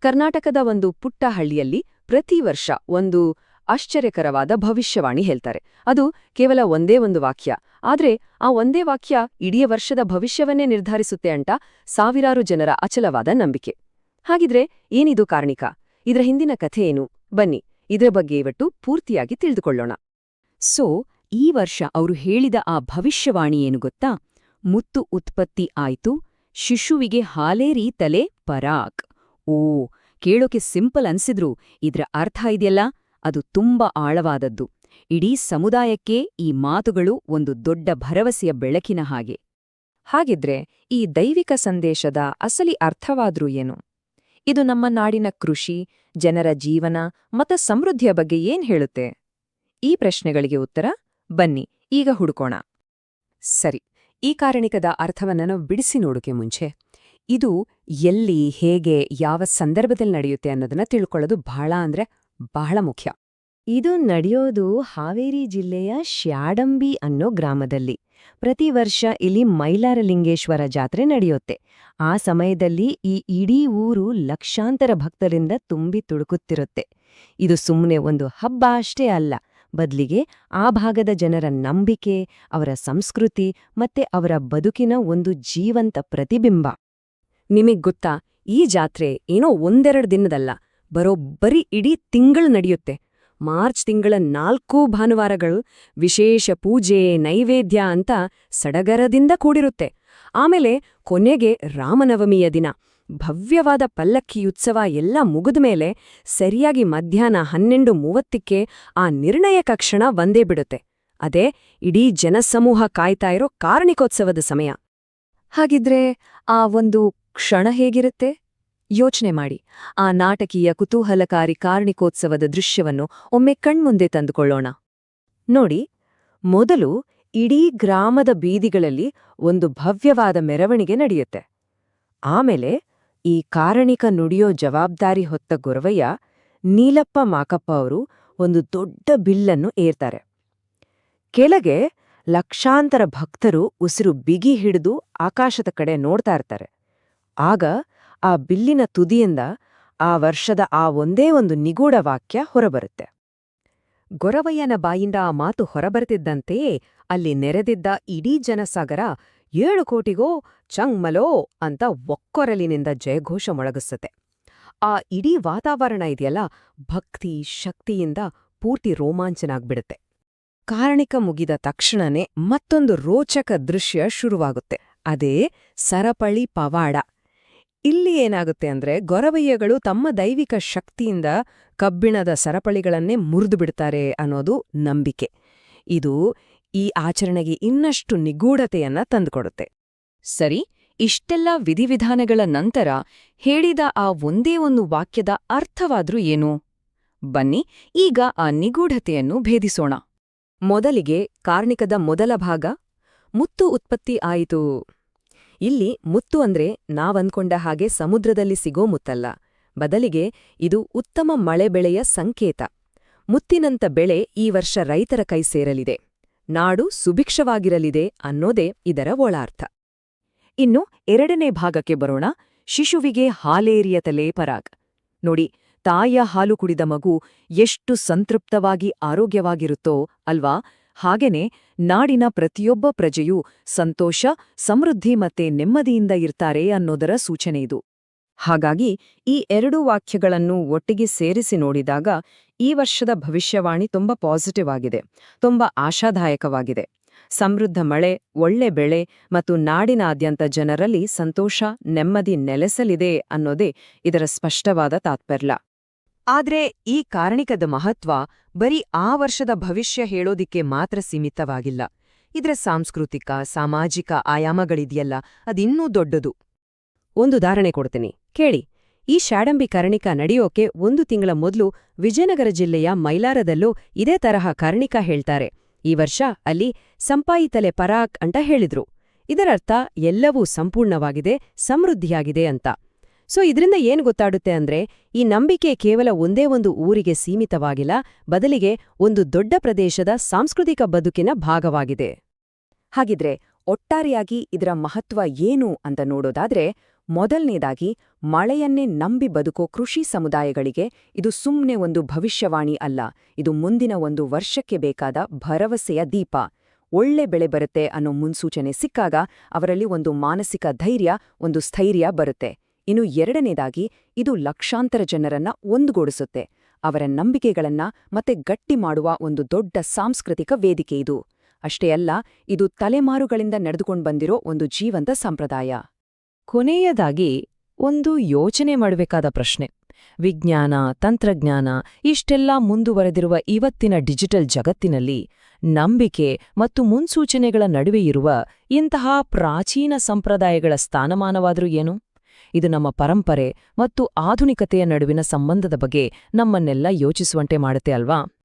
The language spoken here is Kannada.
ಕರ್ನಾಟಕದ ಒಂದು ಪುಟ್ಟ ಹಳ್ಳಿಯಲ್ಲಿ ಪ್ರತಿ ವರ್ಷ ಒಂದು ಆಶ್ಚರ್ಯಕರವಾದ ಭವಿಷ್ಯವಾಣಿ ಹೇಳ್ತಾರೆ. ಅದು ಕೇವಲ ಒಂದೇ ಒಂದು ವಾಕ್ಯ. ಆದ್ರೆ ಆ ಒಂದೇ ವಾಕ್ಯ ಇಡೀ ವರ್ಷದ ಭವಿಷ್ಯವನ್ನೇ ನಿರ್ಧರಿಸುತ್ತೆ ಅಂತ ಸಾವಿರಾರು ಜನರ ಅಚಲವಾದ ನಂಬಿಕೆ. ಹಾಗಿದ್ರೆ ಏನಿದು ಕಾರಣಿಕ? ಇದರ ಹಿಂದಿನ ಕಥೆ ಏನು? ಬನ್ನಿ, ಇದರ ಬಗ್ಗೆ ಇವತ್ತು ಪೂರ್ತಿಯಾಗಿ ತಿಳಿದುಕೊಳ್ಳೋಣ. ಈ ವರ್ಷ ಅವರು ಹೇಳಿದ ಆ ಭವಿಷ್ಯವಾಣಿ ಏನು ಗೊತ್ತಾ? ಮುತ್ತು ಉತ್ಪತ್ತಿ ಆಯ್ತು, ಶಿಶುವಿಗೆ ಹಾಲೇರಿ ತಲೆ ಪರಾಕ್. ಕೇಳೋಕೆ ಸಿಂಪಲ್ ಅನ್ಸಿದ್ರು ಇದ್ರ ಅರ್ಥ ಇದೆಯಲ್ಲ, ಅದು ತುಂಬಾ ಆಳವಾದದ್ದು. ಇಡೀ ಸಮುದಾಯಕ್ಕೆ ಈ ಮಾತುಗಳು ಒಂದು ದೊಡ್ಡ ಭರವಸೆಯ ಬೆಳಕಿನ ಹಾಗೆ. ಹಾಗಿದ್ರೆ ಈ ದೈವಿಕ ಸಂದೇಶದ ಅಸಲಿ ಅರ್ಥವಾದ್ರೂ ಏನು? ಇದು ನಮ್ಮ ನಾಡಿನ ಕೃಷಿ, ಜನರ ಜೀವನ ಮತ್ತು ಸಮೃದ್ಧಿಯ ಬಗ್ಗೆ ಏನ್ ಹೇಳುತ್ತೆ? ಈ ಪ್ರಶ್ನೆಗಳಿಗೆ ಉತ್ತರ ಬನ್ನಿ ಈಗ ಹುಡುಕೋಣ. ಸರಿ, ಈ ಕಾರಣಿಕದ ಅರ್ಥವನ್ನ ನಾವು ಬಿಡಿಸಿ ನೋಡೋಕೆ ಮುಂಚೆ ಇದು ಎಲ್ಲಿ, ಹೇಗೆ, ಯಾವ ಸಂದರ್ಭದಲ್ಲಿ ನಡೆಯುತ್ತೆ ಅನ್ನೋದನ್ನ ತಿಳ್ಕೊಳ್ಳೋದು ಬಹಳ ಮುಖ್ಯ. ಇದು ನಡೆಯೋದು ಹಾವೇರಿ ಜಿಲ್ಲೆಯ ಶ್ಯಾಡಂಬಿ ಅನ್ನೋ ಗ್ರಾಮದಲ್ಲಿ. ಪ್ರತಿ ವರ್ಷ ಇಲ್ಲಿ ಮೈಲಾರಲಿಂಗೇಶ್ವರ ಜಾತ್ರೆ ನಡೆಯುತ್ತೆ. ಆ ಸಮಯದಲ್ಲಿ ಈ ಇಡೀ ಊರು ಲಕ್ಷಾಂತರ ಭಕ್ತರಿಂದ ತುಂಬಿ ತುಳುಕುತ್ತಿರುತ್ತೆ. ಇದು ಸುಮ್ಮನೆ ಒಂದು ಹಬ್ಬ ಅಷ್ಟೇ ಅಲ್ಲ, ಬದ್ಲಿಗೆ ಆ ಭಾಗದ ಜನರ ನಂಬಿಕೆ, ಅವರ ಸಂಸ್ಕೃತಿ ಮತ್ತೆ ಅವರ ಬದುಕಿನ ಒಂದು ಜೀವಂತ ಪ್ರತಿಬಿಂಬ. ನಿಮಗ್ ಗೊತ್ತಾ, ಈ ಜಾತ್ರೆ ಏನೋ ಒಂದೆರಡು ದಿನದಲ್ಲ, ಬರೋಬ್ಬರಿ ಇಡೀ ತಿಂಗಳು ನಡೆಯುತ್ತೆ. ಮಾರ್ಚ್ ತಿಂಗಳ 4 ಭಾನುವಾರಗಳು ವಿಶೇಷ ಪೂಜೆ, ನೈವೇದ್ಯ ಅಂತ ಸಡಗರದಿಂದ ಕೂಡಿರುತ್ತೆ. ಆಮೇಲೆ ಕೊನೆಗೆ ರಾಮನವಮಿಯ ದಿನ ಭವ್ಯವಾದ ಪಲ್ಲಕ್ಕಿಯುತ್ಸವ ಎಲ್ಲ ಮುಗಿದ್ಮೇಲೆ ಸರಿಯಾಗಿ ಮಧ್ಯಾಹ್ನ 12:30ಕ್ಕೆ ಆ ನಿರ್ಣಯಕ ಕ್ಷಣ ಬಂದೇ ಬಿಡುತ್ತೆ. ಅದೇ ಇಡೀ ಜನಸಮೂಹ ಕಾಯ್ತಾ ಇರೋ ಕಾರಣಿಕೋತ್ಸವದ ಸಮಯ. ಹಾಗಿದ್ರೆ ಆ ಒಂದು ಕ್ಷಣ ಹೇಗಿರುತ್ತೆ? ಯೋಚನೆ ಮಾಡಿ. ಆ ನಾಟಕೀಯ ಕುತೂಹಲಕಾರಿ ಕಾರಣಿಕೋತ್ಸವದ ದೃಶ್ಯವನ್ನು ಒಮ್ಮೆ ಕಣ್ಮುಂದೆ ತಂದುಕೊಳ್ಳೋಣ. ನೋಡಿ, ಮೊದಲು ಇಡೀ ಗ್ರಾಮದ ಬೀದಿಗಳಲ್ಲಿ ಒಂದು ಭವ್ಯವಾದ ಮೆರವಣಿಗೆ ನಡೆಯುತ್ತೆ. ಆಮೇಲೆ ಈ ಕಾರಣಿಕ ನುಡಿಯೋ ಜವಾಬ್ದಾರಿ ಹೊತ್ತ ಗೊರವಯ್ಯ ನೀಲಪ್ಪ ಮಾಕಪ್ಪ ಅವರು ಒಂದು ದೊಡ್ಡ ಬಿಲ್ಲನ್ನು ಏರ್ತಾರೆ. ಕೆಳಗೆ ಲಕ್ಷಾಂತರ ಭಕ್ತರು ಉಸಿರು ಬಿಗಿ ಹಿಡಿದು ಆಕಾಶದ ಕಡೆ ನೋಡ್ತಾ ಇರ್ತಾರೆ. ಆಗ ಆ ಬಿಲ್ಲಿನ ತುದಿಯಿಂದ ಆ ವರ್ಷದ ಆ ಒಂದೇ ಒಂದು ನಿಗೂಢ ವಾಕ್ಯ ಹೊರಬರುತ್ತೆ. ಗೊರವಯ್ಯನ ಬಾಯಿಂದ ಆ ಮಾತು ಹೊರಬರ್ತಿದ್ದಂತೆಯೇ ಅಲ್ಲಿ ನೆರೆದಿದ್ದ ಇಡೀ ಜನಸಾಗರ 7 ಕೋಟಿಗೋ ಚಂಗ್ಮಲೋ ಅಂತ ಒಕ್ಕೊರಲಿನಿಂದ ಜಯಘೋಷ ಮೊಳಗಿಸುತ್ತೆ. ಆ ಇಡೀ ವಾತಾವರಣ ಇದೆಯಲ್ಲ, ಭಕ್ತಿ, ಶಕ್ತಿಯಿಂದ ಪೂರ್ತಿ ರೋಮಾಂಚನಾಗ್ಬಿಡುತ್ತೆ. ಕಾರಣಿಕ ಮುಗಿದ ತಕ್ಷಣನೇ ಮತ್ತೊಂದು ರೋಚಕ ದೃಶ್ಯ ಶುರುವಾಗುತ್ತೆ. ಅದೇ ಸರಪಳಿ ಪವಾಡ. ಇಲ್ಲಿ ಏನಾಗುತ್ತೆ ಅಂದ್ರೆ, ಗೊರವಯ್ಯಗಳು ತಮ್ಮ ದೈವಿಕ ಶಕ್ತಿಯಿಂದ ಕಬ್ಬಿಣದ ಸರಪಳಿಗಳನ್ನೇ ಮುರಿದು ಬಿಡ್ತಾರೆ ಅನ್ನೋದು ನಂಬಿಕೆ. ಇದು ಈ ಆಚರಣೆಗೆ ಇನ್ನಷ್ಟು ನಿಗೂಢತೆಯನ್ನ ತಂದುಕೊಡುತ್ತೆ. ಸರಿ, ಇಷ್ಟೆಲ್ಲ ವಿಧಿವಿಧಾನಗಳ ನಂತರ ಹೇಳಿದ ಆ ಒಂದೇ ಒಂದು ವಾಕ್ಯದ ಅರ್ಥವಾದ್ರೂ ಏನು? ಬನ್ನಿ ಈಗ ಆ ನಿಗೂಢತೆಯನ್ನು ಭೇದಿಸೋಣ. ಮೊದಲಿಗೆ ಕಾರಣಿಕದ ಮೊದಲ ಭಾಗ, ಮುತ್ತು ಉತ್ಪತ್ತಿ ಆಯಿತು. ಇಲ್ಲಿ ಮುತ್ತು ಅಂದ್ರೆ ನಾವಂದ್ಕೊಂಡ ಹಾಗೆ ಸಮುದ್ರದಲ್ಲಿ ಸಿಗೋ ಮುತ್ತಲ್ಲ, ಬದಲಿಗೆ ಇದು ಉತ್ತಮ ಮಳೆ ಬೆಳೆಯ ಸಂಕೇತ. ಮುತ್ತಿನಂತ ಬೆಳೆ ಈ ವರ್ಷ ರೈತರ ಕೈ ಸೇರಲಿದೆ, ನಾಡು ಸುಭಿಕ್ಷವಾಗಿರಲಿದೆ ಅನ್ನೋದೇ ಇದರ ಒಳಾರ್ಥ. ಇನ್ನು ಎರಡನೇ ಭಾಗಕ್ಕೆ ಬರೋಣ. ಶಿಶುವಿಗೆ ಹಾಲೇರಿಯ ತಲೆ ಪರಾಗ್. ನೋಡಿ, ತಾಯಿಯ ಹಾಲು ಕುಡಿದ ಮಗು ಎಷ್ಟು ಸಂತೃಪ್ತವಾಗಿ ಆರೋಗ್ಯವಾಗಿರುತ್ತೋ ಅಲ್ವಾ? ಹಾಗೇನೆ ನಾಡಿನ ಪ್ರತಿಯೊಬ್ಬ ಪ್ರಜೆಯೂ ಸಂತೋಷ, ಸಮೃದ್ಧಿ ಮತ್ತೆ ನೆಮ್ಮದಿಯಿಂದ ಇರ್ತಾರೆ ಅನ್ನೋದರ ಸೂಚನೆಯಿದು. ಹಾಗಾಗಿ ಈ 2 ವಾಕ್ಯಗಳನ್ನು ಒಟ್ಟಿಗೆ ಸೇರಿಸಿ ನೋಡಿದಾಗ ಈ ವರ್ಷದ ಭವಿಷ್ಯವಾಣಿ ತುಂಬಾ ಪಾಸಿಟಿವ್ ಆಗಿದೆ, ತುಂಬಾ ಆಶಾದಾಯಕವಾಗಿದೆ. ಸಮೃದ್ಧ ಮಳೆ, ಒಳ್ಳೆ ಬೆಳೆ ಮತ್ತು ನಾಡಿನಾದ್ಯಂತ ಜನರಲ್ಲಿ ಸಂತೋಷ, ನೆಮ್ಮದಿ ನೆಲೆಸಲಿದೆ ಅನ್ನೋದೇ ಇದರ ಸ್ಪಷ್ಟವಾದ ತಾತ್ಪರ್ಯ. ಆದ್ರೆ ಈ ಕಾರಣಿಕದ ಮಹತ್ವ ಬರೀ ಆ ವರ್ಷದ ಭವಿಷ್ಯ ಹೇಳೋದಿಕ್ಕೆ ಮಾತ್ರ ಸೀಮಿತವಾಗಿಲ್ಲ. ಇದರ ಸಾಂಸ್ಕೃತಿಕ, ಸಾಮಾಜಿಕ ಆಯಾಮಗಳಿದೆಯಲ್ಲ, ಅದಿನ್ನೂ ದೊಡ್ಡದು. ಒಂದು ಉದಾಹರಣೆ ಕೊಡ್ತೀನಿ, ಕೇಳಿ. ಈ ಶ್ಯಾಡಂಬಿ ಕಾರಣಿಕ ನಡೆಯೋಕೆ 1 ತಿಂಗಳ ಮೊದಲು ವಿಜಯನಗರ ಜಿಲ್ಲೆಯ ಮೈಲಾರದಲ್ಲೂ ಇದೇ ತರಹ ಕಾರಣಿಕ ಹೇಳ್ತಾರೆ. ಈ ವರ್ಷ ಅಲ್ಲಿ ಸಂಪಾಯಿತಲೆ ಪರಾಕ್ ಅಂತ ಹೇಳಿದ್ರು. ಇದರರ್ಥ ಎಲ್ಲವೂ ಸಂಪೂರ್ಣವಾಗಿದೆ, ಸಮೃದ್ಧಿಯಾಗಿದೆ ಅಂತ. ಇದರಿಂದ ಏನ್ ಗೊತ್ತಾಡುತ್ತೆ ಅಂದ್ರೆ, ಈ ನಂಬಿಕೆ ಕೇವಲ ಒಂದೇ ಒಂದು ಊರಿಗೆ ಸೀಮಿತವಾಗಿಲ್ಲ, ಬದಲಿಗೆ ಒಂದು ದೊಡ್ಡ ಪ್ರದೇಶದ ಸಾಂಸ್ಕೃತಿಕ ಬದುಕಿನ ಭಾಗವಾಗಿದೆ. ಹಾಗಿದ್ರೆ ಒಟ್ಟಾರೆಯಾಗಿ ಇದರ ಮಹತ್ವ ಏನು ಅಂತ ನೋಡೋದಾದ್ರೆ, ಮೊದಲನೇದಾಗಿ, ಮಳೆಯನ್ನೇ ನಂಬಿ ಬದುಕೋ ಕೃಷಿ ಸಮುದಾಯಗಳಿಗೆ ಇದು ಸುಮ್ನೆ ಒಂದು ಭವಿಷ್ಯವಾಣಿ ಅಲ್ಲ, ಇದು ಮುಂದಿನ ಒಂದು ವರ್ಷಕ್ಕೆ ಬೇಕಾದ ಭರವಸೆಯ ದೀಪ. ಒಳ್ಳೆ ಬೆಳೆ ಬರುತ್ತೆ ಅನ್ನೋ ಮುನ್ಸೂಚನೆ ಸಿಕ್ಕಾಗ ಅವರಲ್ಲಿ ಒಂದು ಮಾನಸಿಕ ಧೈರ್ಯ, ಒಂದು ಸ್ಥೈರ್ಯ ಬರುತ್ತೆ. ಇನ್ನು ಎರಡನೇದಾಗಿ, ಇದು ಲಕ್ಷಾಂತರ ಜನರನ್ನ ಒಂದುಗೂಡಿಸುತ್ತೆ. ಅವರ ನಂಬಿಕೆಗಳನ್ನ ಮತ್ತೆ ಗಟ್ಟಿ ಮಾಡುವ ಒಂದು ದೊಡ್ಡ ಸಾಂಸ್ಕೃತಿಕ ವೇದಿಕೆ ಇದು. ಅಷ್ಟೇ ಅಲ್ಲ, ಇದು ತಲೆಮಾರುಗಳಿಂದ ನಡೆದುಕೊಂಡ್ಬಂದಿರೋ ಒಂದು ಜೀವಂತ ಸಂಪ್ರದಾಯ. ಕೊನೆಯದಾಗಿ ಒಂದು ಯೋಚನೆ ಮಾಡಬೇಕಾದ ಪ್ರಶ್ನೆ. ವಿಜ್ಞಾನ, ತಂತ್ರಜ್ಞಾನ ಇಷ್ಟೆಲ್ಲ ಮುಂದುವರೆದಿರುವ ಇವತ್ತಿನ ಡಿಜಿಟಲ್ ಜಗತ್ತಿನಲ್ಲಿ ನಂಬಿಕೆ ಮತ್ತು ಮುನ್ಸೂಚನೆಗಳ ನಡುವೆ ಇರುವ ಇಂತಹ ಪ್ರಾಚೀನ ಸಂಪ್ರದಾಯಗಳ ಸ್ಥಾನಮಾನವಾದ್ರೂ ಏನು? ಇದು ನಮ್ಮ ಪರಂಪರೆ ಮತ್ತು ಆಧುನಿಕತೆಯ ನಡುವಿನ ಸಂಬಂಧದ ಬಗ್ಗೆ ನಮ್ಮನ್ನೆಲ್ಲ ಯೋಚಿಸುವಂತೆ ಮಾಡುತ್ತೆ ಅಲ್ವಾ?